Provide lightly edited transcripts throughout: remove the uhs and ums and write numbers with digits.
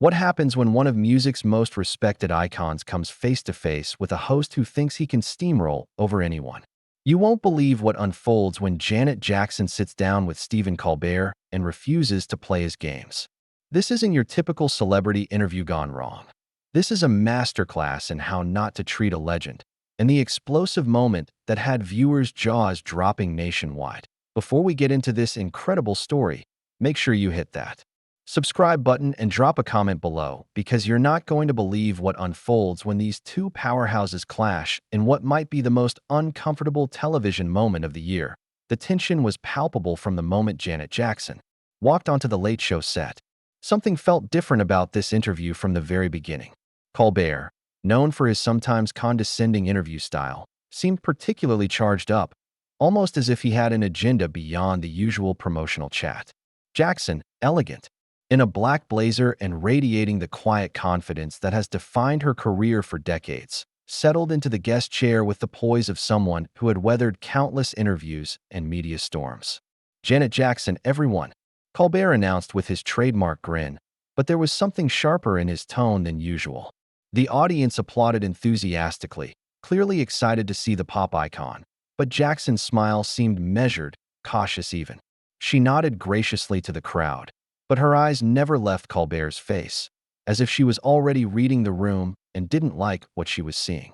What happens when one of music's most respected icons comes face to face with a host who thinks he can steamroll over anyone? You won't believe what unfolds when Janet Jackson sits down with Stephen Colbert and refuses to play his games. This isn't your typical celebrity interview gone wrong. This is a masterclass in how not to treat a legend, and the explosive moment that had viewers' jaws dropping nationwide. Before we get into this incredible story, make sure you hit that subscribe button and drop a comment below, because you're not going to believe what unfolds when these two powerhouses clash in what might be the most uncomfortable television moment of the year. The tension was palpable from the moment Janet Jackson walked onto the Late Show set. Something felt different about this interview from the very beginning. Colbert, known for his sometimes condescending interview style, seemed particularly charged up, almost as if he had an agenda beyond the usual promotional chat. Jackson, elegant, in a black blazer and radiating the quiet confidence that has defined her career for decades, settled into the guest chair with the poise of someone who had weathered countless interviews and media storms. Janet Jackson, everyone, Colbert announced with his trademark grin, but there was something sharper in his tone than usual. The audience applauded enthusiastically, clearly excited to see the pop icon, but Jackson's smile seemed measured, cautious even. She nodded graciously to the crowd, but her eyes never left Colbert's face, as if she was already reading the room and didn't like what she was seeing.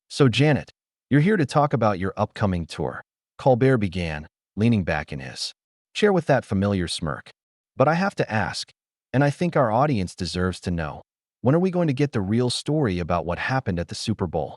"So Janet, you're here to talk about your upcoming tour," Colbert began, leaning back in his chair with that familiar smirk. "But I have to ask, and I think our audience deserves to know, when are we going to get the real story about what happened at the Super Bowl?"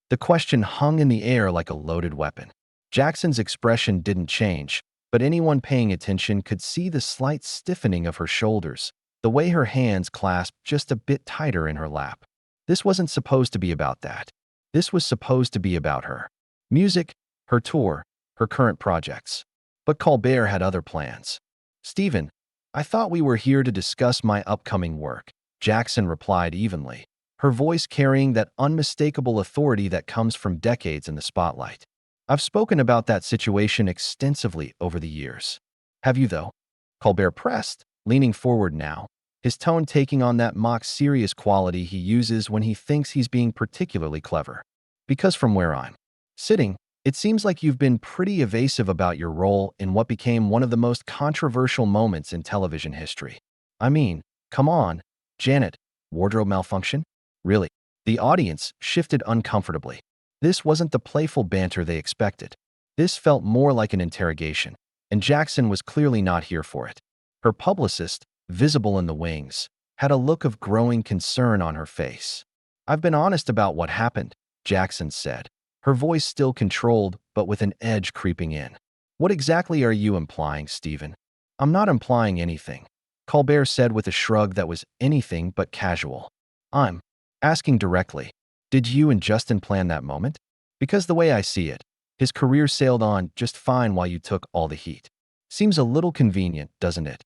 The question hung in the air like a loaded weapon. Jackson's expression didn't change, but anyone paying attention could see the slight stiffening of her shoulders, the way her hands clasped just a bit tighter in her lap. This wasn't supposed to be about that. This was supposed to be about her music, her tour, her current projects. But Colbert had other plans. "Stephen, I thought we were here to discuss my upcoming work," Jackson replied evenly, her voice carrying that unmistakable authority that comes from decades in the spotlight. "I've spoken about that situation extensively over the years." "Have you, though?" Colbert pressed, leaning forward now, his tone taking on that mock-serious quality he uses when he thinks he's being particularly clever. "Because from where I'm sitting, it seems like you've been pretty evasive about your role in what became one of the most controversial moments in television history." "I mean, come on, Janet, wardrobe malfunction? Really?" The audience shifted uncomfortably. This wasn't the playful banter they expected. This felt more like an interrogation, and Jackson was clearly not here for it. Her publicist, visible in the wings, had a look of growing concern on her face. "I've been honest about what happened," Jackson said, her voice still controlled but with an edge creeping in. "What exactly are you implying, Stephen?" "I'm not implying anything," Colbert said with a shrug that was anything but casual. "I'm asking directly. Did you and Justin plan that moment? Because the way I see it, his career sailed on just fine while you took all the heat. Seems a little convenient, doesn't it?"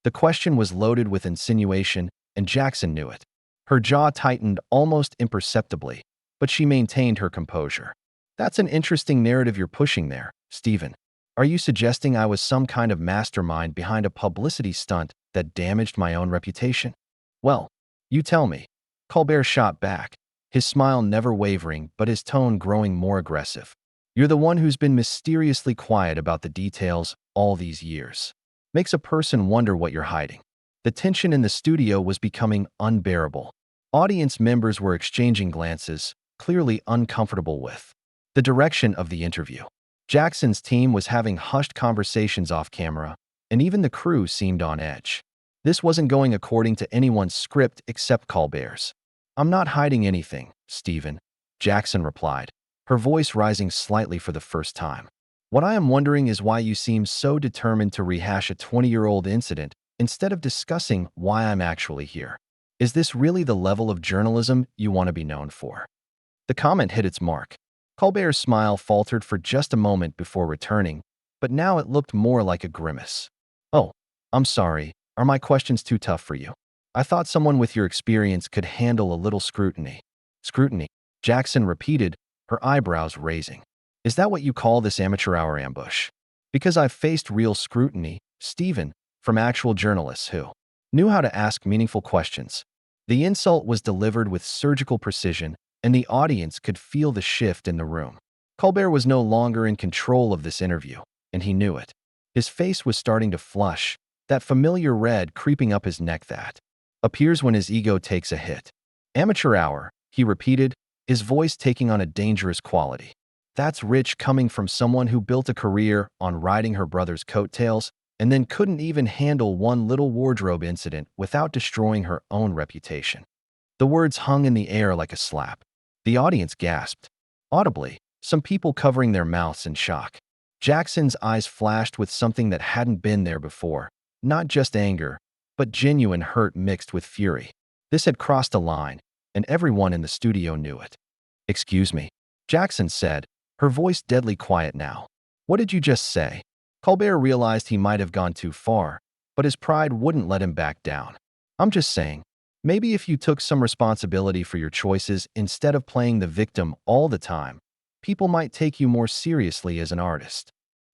The question was loaded with insinuation, and Jackson knew it. Her jaw tightened almost imperceptibly, but she maintained her composure. "That's an interesting narrative you're pushing there, Stephen. Are you suggesting I was some kind of mastermind behind a publicity stunt that damaged my own reputation?" "Well, you tell me." Colbert shot back, his smile never wavering but his tone growing more aggressive. "You're the one who's been mysteriously quiet about the details all these years. Makes a person wonder what you're hiding." The tension in the studio was becoming unbearable. Audience members were exchanging glances, clearly uncomfortable with the direction of the interview. Jackson's team was having hushed conversations off camera, and even the crew seemed on edge. This wasn't going according to anyone's script except Colbert's. "I'm not hiding anything, Stephen," Jackson replied, her voice rising slightly for the first time. "What I am wondering is why you seem so determined to rehash a 20-year-old incident instead of discussing why I'm actually here. Is this really the level of journalism you want to be known for?" The comment hit its mark. Colbert's smile faltered for just a moment before returning, but now it looked more like a grimace. "Oh, I'm sorry. Are my questions too tough for you? I thought someone with your experience could handle a little scrutiny." "Scrutiny?" Jackson repeated, her eyebrows raising. "Is that what you call this amateur hour ambush?" "Because I've faced real scrutiny, Stephen, from actual journalists who knew how to ask meaningful questions, The insult was delivered with surgical precision, and the audience could feel the shift in the room. Colbert was no longer in control of this interview, and he knew it. His face was starting to flush, that familiar red creeping up his neck that appears when his ego takes a hit. Amateur hour, he repeated, his voice taking on a dangerous quality. That's rich coming from someone who built a career on riding her brother's coattails and then couldn't even handle one little wardrobe incident without destroying her own reputation. The words hung in the air like a slap. The audience gasped. Audibly, some people covering their mouths in shock. Jackson's eyes flashed with something that hadn't been there before. Not just anger, but genuine hurt mixed with fury. This had crossed a line, and everyone in the studio knew it. "Excuse me," Jackson said, her voice deadly quiet now. "What did you just say?" Colbert realized he might have gone too far, but his pride wouldn't let him back down. "I'm just saying, maybe if you took some responsibility for your choices instead of playing the victim all the time, people might take you more seriously as an artist."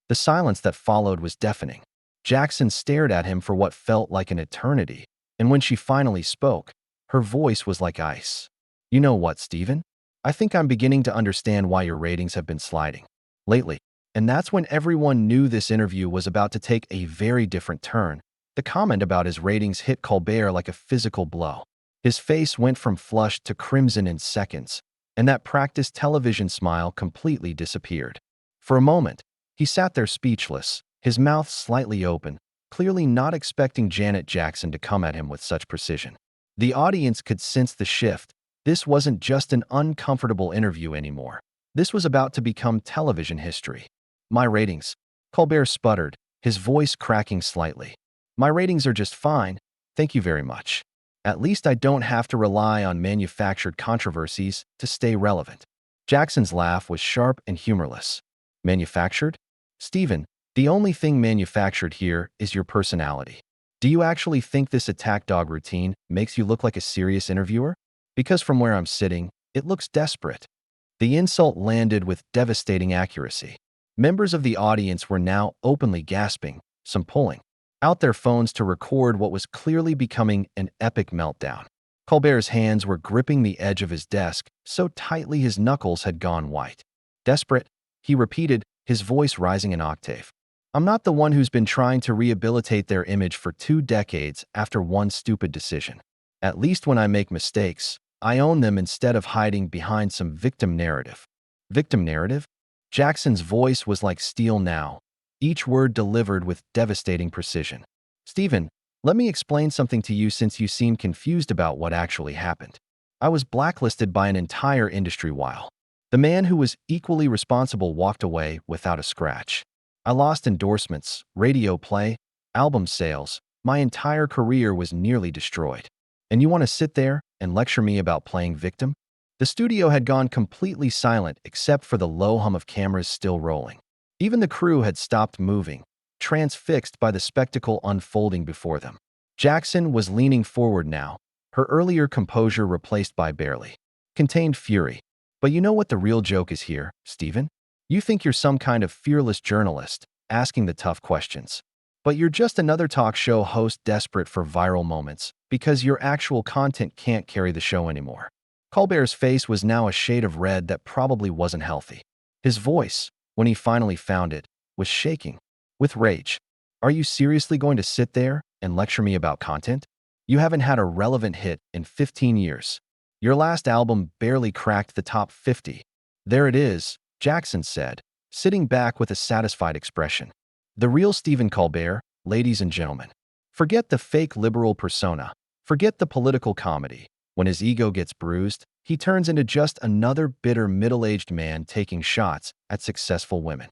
The silence that followed was deafening. Jackson stared at him for what felt like an eternity, and when she finally spoke, her voice was like ice. "You know what, Stephen? I think I'm beginning to understand why your ratings have been sliding lately." And that's when everyone knew this interview was about to take a very different turn. The comment about his ratings hit Colbert like a physical blow. His face went from flushed to crimson in seconds, and that practiced television smile completely disappeared. For a moment, he sat there speechless, his mouth slightly open, clearly not expecting Janet Jackson to come at him with such precision. The audience could sense the shift. This wasn't just an uncomfortable interview anymore. This was about to become television history. "My ratings," Colbert sputtered, his voice cracking slightly. "My ratings are just fine, thank you very much. At least I don't have to rely on manufactured controversies to stay relevant." Jackson's laugh was sharp and humorless. "Manufactured? Stephen, the only thing manufactured here is your personality. Do you actually think this attack dog routine makes you look like a serious interviewer? Because from where I'm sitting, it looks desperate." The insult landed with devastating accuracy. Members of the audience were now openly gasping, some pulling out their phones to record what was clearly becoming an epic meltdown. Colbert's hands were gripping the edge of his desk so tightly his knuckles had gone white. "Desperate," he repeated, his voice rising an octave. "I'm not the one who's been trying to rehabilitate their image for 2 decades after one stupid decision. At least when I make mistakes, I own them instead of hiding behind some victim narrative." Victim narrative? Jackson's voice was like steel now, each word delivered with devastating precision. "Stephen, let me explain something to you since you seem confused about what actually happened. I was blacklisted by an entire industry while the man who was equally responsible walked away without a scratch. I lost endorsements, radio play, album sales. My entire career was nearly destroyed. And you want to sit there and lecture me about playing victim?" The studio had gone completely silent except for the low hum of cameras still rolling. Even the crew had stopped moving, transfixed by the spectacle unfolding before them. Jackson was leaning forward now, her earlier composure replaced by barely contained fury. "But you know what the real joke is here, Stephen? You think you're some kind of fearless journalist, asking the tough questions. But you're just another talk show host desperate for viral moments because your actual content can't carry the show anymore." Colbert's face was now a shade of red that probably wasn't healthy. His voice, when he finally found it, was shaking with rage. "Are you seriously going to sit there and lecture me about content? You haven't had a relevant hit in 15 years. Your last album barely cracked the top 50. "There it is," Jackson said, sitting back with a satisfied expression. "The real Stephen Colbert, ladies and gentlemen. Forget the fake liberal persona. Forget the political comedy. When his ego gets bruised, he turns into just another bitter middle-aged man taking shots at successful women."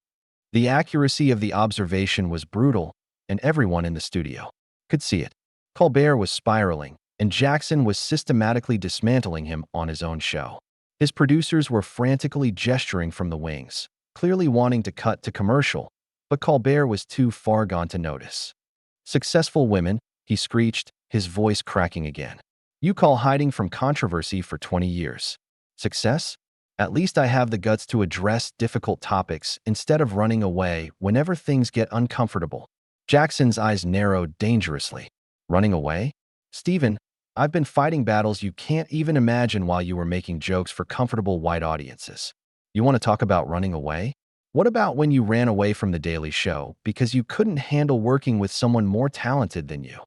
The accuracy of the observation was brutal, and everyone in the studio could see it. Colbert was spiraling, and Jackson was systematically dismantling him on his own show. His producers were frantically gesturing from the wings, clearly wanting to cut to commercial, but Colbert was too far gone to notice. "Successful women," he screeched, his voice cracking again. "You call hiding from controversy for 20 years success? At least I have the guts to address difficult topics instead of running away whenever things get uncomfortable." Jackson's eyes narrowed dangerously. "Running away? Stephen, I've been fighting battles you can't even imagine while you were making jokes for comfortable white audiences. You want to talk about running away? What about when you ran away from The Daily Show because you couldn't handle working with someone more talented than you?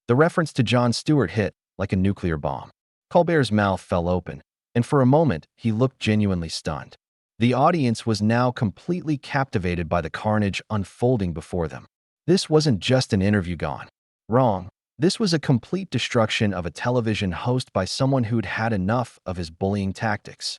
The reference to Jon Stewart hit like a nuclear bomb. Colbert's mouth fell open, and for a moment, he looked genuinely stunned. The audience was now completely captivated by the carnage unfolding before them. This wasn't just an interview gone wrong. This was a complete destruction of a television host by someone who'd had enough of his bullying tactics.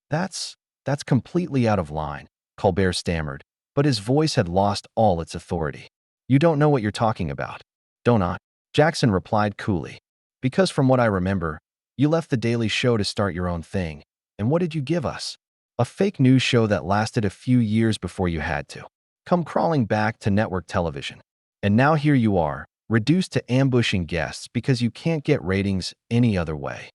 That's completely out of line, Colbert stammered, but his voice had lost all its authority. You don't know what you're talking about. Don't I? Jackson replied coolly. Because from what I remember, you left The Daily Show to start your own thing. And what did you give us? A fake news show that lasted a few years before you had to come crawling back to network television. And now here you are, reduced to ambushing guests because you can't get ratings any other way.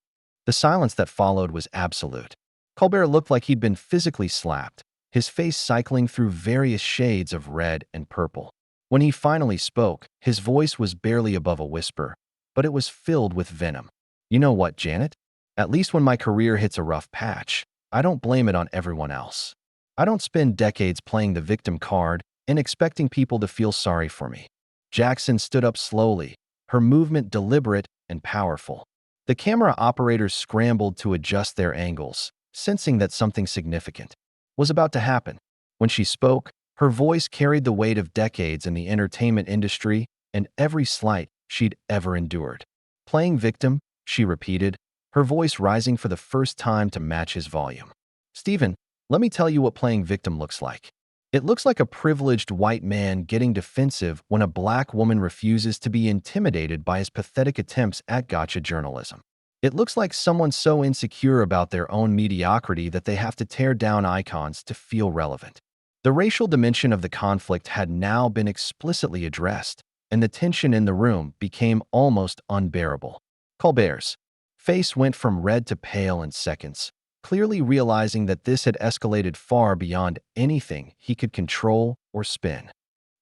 The silence that followed was absolute. Colbert looked like he'd been physically slapped, his face cycling through various shades of red and purple. When he finally spoke, his voice was barely above a whisper, but it was filled with venom. You know what, Janet? At least when my career hits a rough patch, I don't blame it on everyone else. I don't spend decades playing the victim card and expecting people to feel sorry for me. Jackson stood up slowly, her movement deliberate and powerful. The camera operators scrambled to adjust their angles, sensing that something significant was about to happen. When she spoke, her voice carried the weight of decades in the entertainment industry and every slight she'd ever endured. Playing victim, she repeated, her voice rising for the first time to match his volume. Stephen, let me tell you what playing victim looks like. It looks like a privileged white man getting defensive when a black woman refuses to be intimidated by his pathetic attempts at gotcha journalism. It looks like someone so insecure about their own mediocrity that they have to tear down icons to feel relevant. The racial dimension of the conflict had now been explicitly addressed, and the tension in the room became almost unbearable. Colbert's face went from red to pale in seconds, clearly realizing that this had escalated far beyond anything he could control or spin.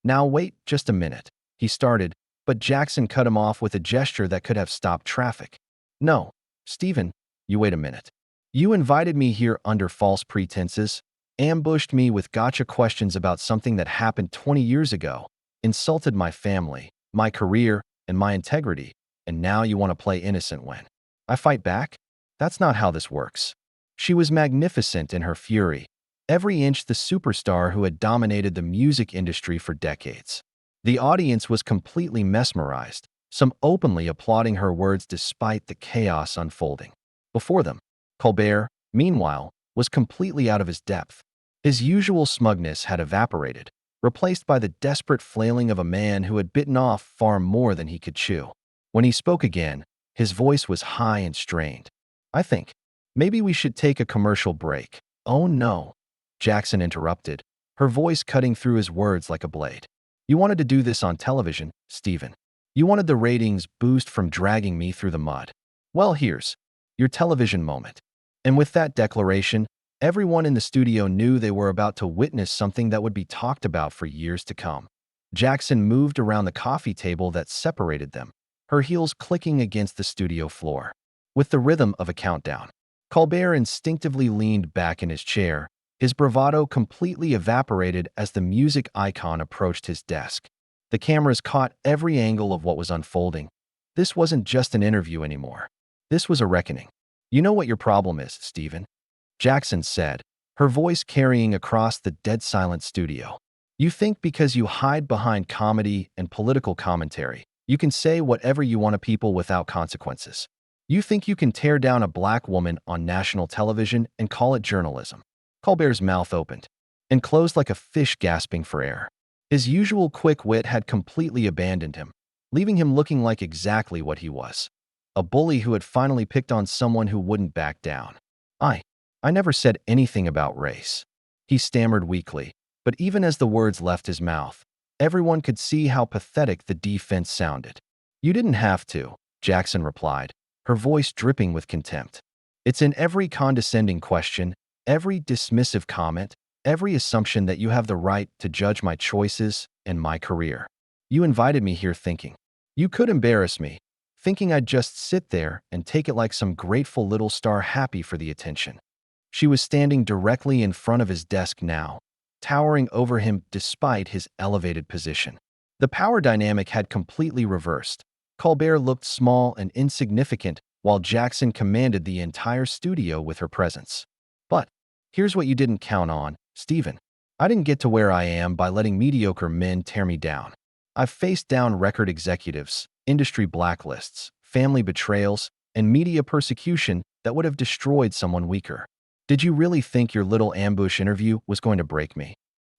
Now wait just a minute, he started, but Jackson cut him off with a gesture that could have stopped traffic. No, Stephen, you wait a minute. You invited me here under false pretenses, ambushed me with gotcha questions about something that happened 20 years ago, insulted my family, my career, and my integrity, and now you want to play innocent when I fight back? That's not how this works. She was magnificent in her fury, every inch the superstar who had dominated the music industry for decades. The audience was completely mesmerized, some openly applauding her words despite the chaos unfolding before them. Colbert, meanwhile, was completely out of his depth. His usual smugness had evaporated, replaced by the desperate flailing of a man who had bitten off far more than he could chew. When he spoke again, his voice was high and strained. I think maybe we should take a commercial break. Oh no, Jackson interrupted, her voice cutting through his words like a blade. You wanted to do this on television, Stephen. You wanted the ratings boost from dragging me through the mud. Well, here's your television moment. And with that declaration, everyone in the studio knew they were about to witness something that would be talked about for years to come. Jackson moved around the coffee table that separated them, her heels clicking against the studio floor. With the rhythm of a countdown, Colbert instinctively leaned back in his chair, his bravado completely evaporated as the music icon approached his desk. The cameras caught every angle of what was unfolding. This wasn't just an interview anymore. This was a reckoning. You know what your problem is, Stephen? Jackson said, her voice carrying across the dead-silent studio. You think because you hide behind comedy and political commentary, you can say whatever you want to people without consequences. You think you can tear down a black woman on national television and call it journalism. Colbert's mouth opened and closed like a fish gasping for air. His usual quick wit had completely abandoned him, leaving him looking like exactly what he was. A bully who had finally picked on someone who wouldn't back down. I never said anything about race. He stammered weakly, but even as the words left his mouth, everyone could see how pathetic the defense sounded. You didn't have to, Jackson replied, her voice dripping with contempt. It's in every condescending question, every dismissive comment, every assumption that you have the right to judge my choices and my career. You invited me here thinking you could embarrass me, thinking I'd just sit there and take it like some grateful little star happy for the attention. She was standing directly in front of his desk now, towering over him despite his elevated position. The power dynamic had completely reversed. Colbert looked small and insignificant, while Jackson commanded the entire studio with her presence. But here's what you didn't count on, Stephen. I didn't get to where I am by letting mediocre men tear me down. I've faced down record executives, industry blacklists, family betrayals, and media persecution that would have destroyed someone weaker. Did you really think your little ambush interview was going to break me?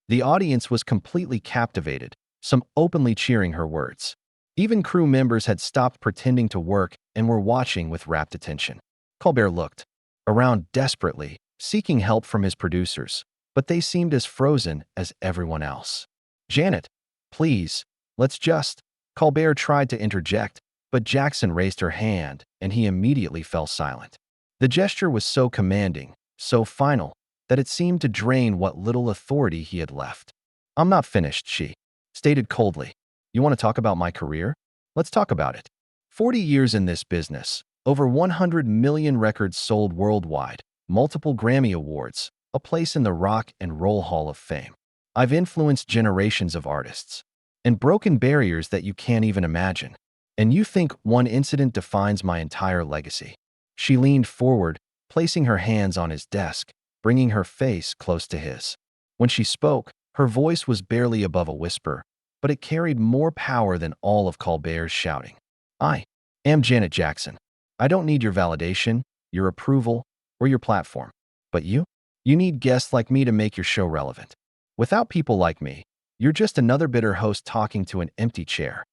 The audience was completely captivated, some openly cheering her words. Even crew members had stopped pretending to work and were watching with rapt attention. Colbert looked around desperately, seeking help from his producers, but they seemed as frozen as everyone else. Janet, please, let's just… Colbert tried to interject, but Jackson raised her hand, and he immediately fell silent. The gesture was so commanding, so final, that it seemed to drain what little authority he had left. I'm not finished, she stated coldly. You want to talk about my career? Let's talk about it. 40 years in this business, over 100 million records sold worldwide, multiple Grammy Awards, a place in the Rock and Roll Hall of Fame. I've influenced generations of artists and broken barriers that you can't even imagine. And you think one incident defines my entire legacy? She leaned forward, placing her hands on his desk, bringing her face close to his. When she spoke, her voice was barely above a whisper, but it carried more power than all of Colbert's shouting. I am Janet Jackson. I don't need your validation, your approval, or your platform. But you? You need guests like me to make your show relevant. Without people like me, you're just another bitter host talking to an empty chair.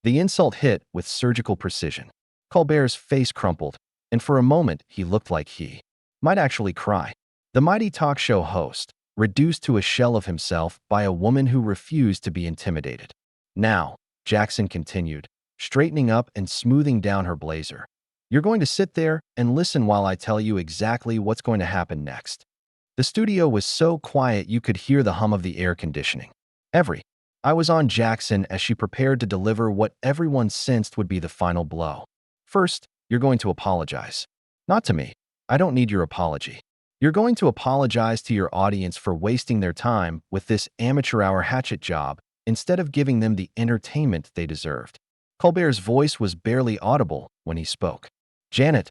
The insult hit with surgical precision. Colbert's face crumpled, and for a moment he looked like he might actually cry. The mighty talk show host, reduced to a shell of himself by a woman who refused to be intimidated. Now, Jackson continued, straightening up and smoothing down her blazer. You're going to sit there and listen while I tell you exactly what's going to happen next. The studio was so quiet you could hear the hum of the air conditioning. I was on Jackson as she prepared to deliver what everyone sensed would be the final blow. First, you're going to apologize. Not to me. I don't need your apology. You're going to apologize to your audience for wasting their time with this amateur hour hatchet job instead of giving them the entertainment they deserved. Colbert's voice was barely audible when he spoke. Janet,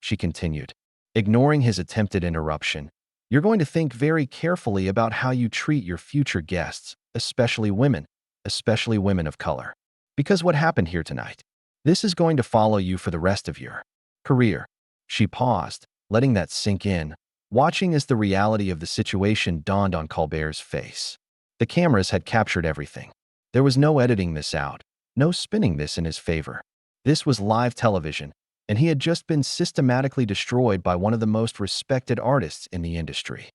she continued, ignoring his attempted interruption. You're going to think very carefully about how you treat your future guests, especially women of color. Because what happened here tonight, this is going to follow you for the rest of your career. She paused, letting that sink in, watching as the reality of the situation dawned on Colbert's face. The cameras had captured everything. There was no editing this out, no spinning this in his favor. This was live television, and he had just been systematically destroyed by one of the most respected artists in the industry.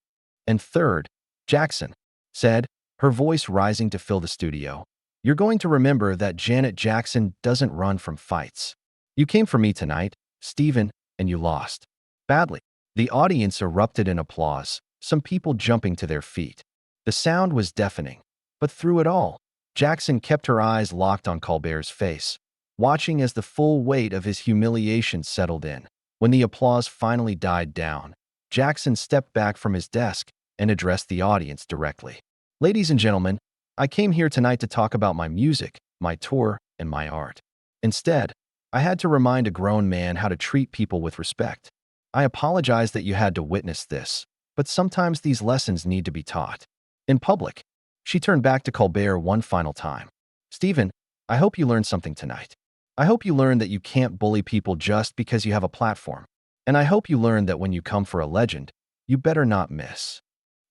And third, Jackson said, her voice rising to fill the studio, you're going to remember that Janet Jackson doesn't run from fights. You came for me tonight, Stephen, and you lost. Badly. The audience erupted in applause, some people jumping to their feet. The sound was deafening, but through it all, Jackson kept her eyes locked on Colbert's face, watching as the full weight of his humiliation settled in. When the applause finally died down, Jackson stepped back from his desk and addressed the audience directly. Ladies and gentlemen, I came here tonight to talk about my music, my tour, and my art. Instead, I had to remind a grown man how to treat people with respect. I apologize that you had to witness this, but sometimes these lessons need to be taught. In public, she turned back to Colbert one final time. Stephen, I hope you learned something tonight. I hope you learned that you can't bully people just because you have a platform. And I hope you learned that when you come for a legend, you better not miss.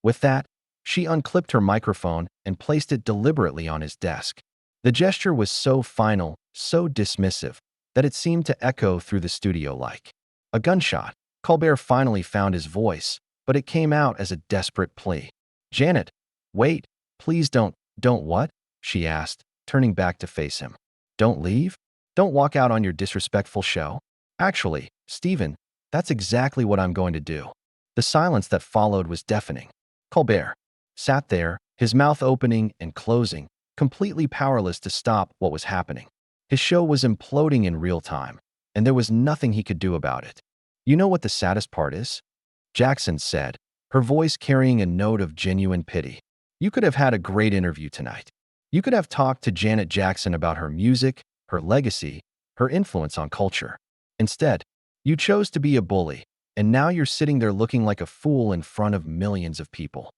With that, she unclipped her microphone and placed it deliberately on his desk. The gesture was so final, so dismissive, that it seemed to echo through the studio like a gunshot. Colbert finally found his voice, but it came out as a desperate plea. Janet, wait, please don't what? She asked, turning back to face him. Don't leave? Don't walk out on your disrespectful show? Actually, Stephen, that's exactly what I'm going to do. The silence that followed was deafening. Colbert sat there, his mouth opening and closing, completely powerless to stop what was happening. His show was imploding in real time, and there was nothing he could do about it. You know what the saddest part is? Jackson said, her voice carrying a note of genuine pity. You could have had a great interview tonight. You could have talked to Janet Jackson about her music, her legacy, her influence on culture. Instead, you chose to be a bully, and now you're sitting there looking like a fool in front of millions of people.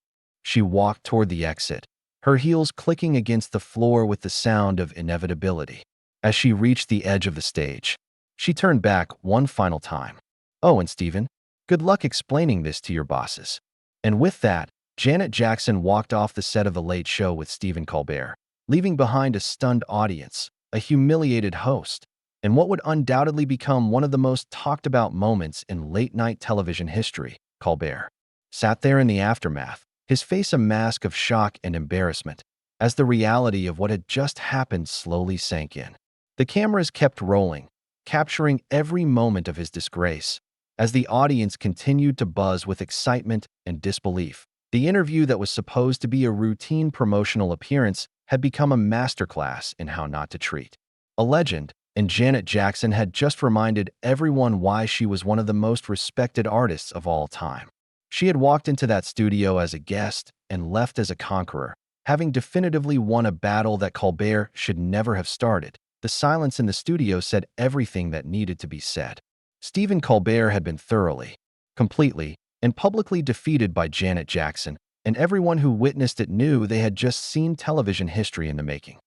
She walked toward the exit, her heels clicking against the floor with the sound of inevitability. As she reached the edge of the stage, she turned back one final time. Oh, and Stephen, good luck explaining this to your bosses. And with that, Janet Jackson walked off the set of The Late Show with Stephen Colbert, leaving behind a stunned audience, a humiliated host, and what would undoubtedly become one of the most talked about moments in late-night television history. Colbert sat there in the aftermath, his face a mask of shock and embarrassment, as the reality of what had just happened slowly sank in. The cameras kept rolling, capturing every moment of his disgrace, as the audience continued to buzz with excitement and disbelief. The interview that was supposed to be a routine promotional appearance had become a masterclass in how not to treat a legend, and Janet Jackson had just reminded everyone why she was one of the most respected artists of all time. She had walked into that studio as a guest and left as a conqueror, having definitively won a battle that Colbert should never have started. The silence in the studio said everything that needed to be said. Stephen Colbert had been thoroughly, completely, and publicly defeated by Janet Jackson, and everyone who witnessed it knew they had just seen television history in the making.